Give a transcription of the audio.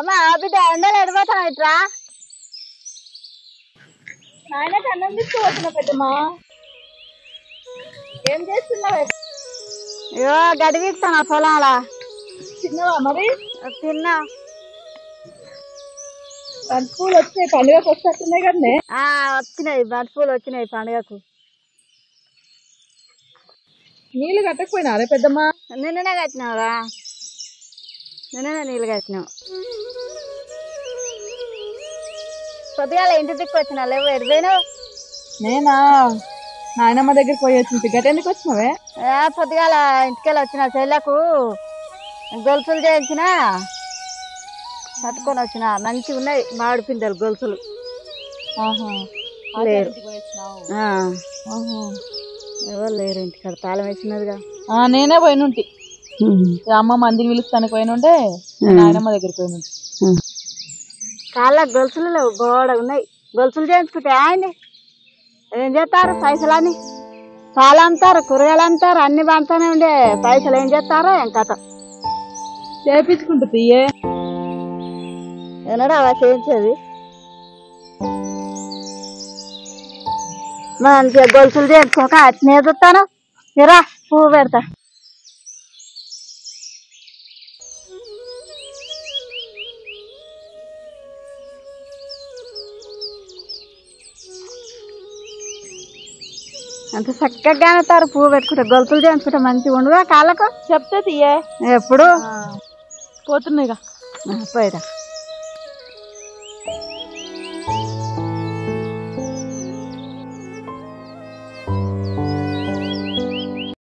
అమ్మా బిడ్డ ఎండలు ఎడిపోతాను ఇట్రా నాయనకి అన్నం తీసుకోవచ్చిన పెద్దమ్మా ఏం చేస్తున్నావు ఇగో గడ్డి వీక్తాను పొలాలా తిన్నావా మరి తిన్నా బంతి పూలు వచ్చినాయి పండుగకు వస్తున్నాయి కదనే వచ్చినాయి బంతి పూలు వచ్చినాయి పండుగకు నీళ్ళు కట్టకపోయినా అరే పెద్దమ్మా నిన్ననే కట్టినావురా నిన్ననే నీళ్ళు కట్టినావు పొద్దుగాల ఇంటి దిక్కు వచ్చినా లేవు ఎడిపోయినావు నేనా నాయనమ్మ దగ్గరికి పోయి వచ్చింది గట్ ఎందుకు వచ్చినావే పొద్దుగాల ఇంటికెళ్ళి వచ్చిన చెల్లకు గొలుసులు చేయించిన పట్టుకొని వచ్చిన మంచిగా ఉన్నాయి మామిడి పిందెలు గొలుసులు లేరు ఎవరు లేరు ఇంటికాడ తాళం వేసినదిగా నేనే పోయినుంటి అమ్మ మందిని పిలుస్తానికి పోయినుంటే నాయనమ్మ దగ్గరికి పోయినుంటి కాళ్ళకు గొలుసులు లేవు గోడ ఉన్నాయి గొలుసులు చేయించుకుంటే ఆయన ఏం చేస్తారు పైసలని పాలు అమ్ముతారు కూరగాయలు అమ్ముతారు అన్ని బంతానే ఉండే పైసలు ఏం చేస్తారో ఏం కథ చేయించుకుంటుంది ఏనాడు అలా చేయించేది మంచిగా గొలుసులు చేయించుకోక అట్నే చూస్తాను ఇరా పువ్వు పెడతా అంత చక్కగా కానుతారు పువ్వు పెట్టుకుంటే గొలుసులు చేయించుకుంటే మంచిగా ఉండుగా కాళ్ళకు చెప్తే తీయే ఎప్పుడు పోతున్నాయిగా పోయిరా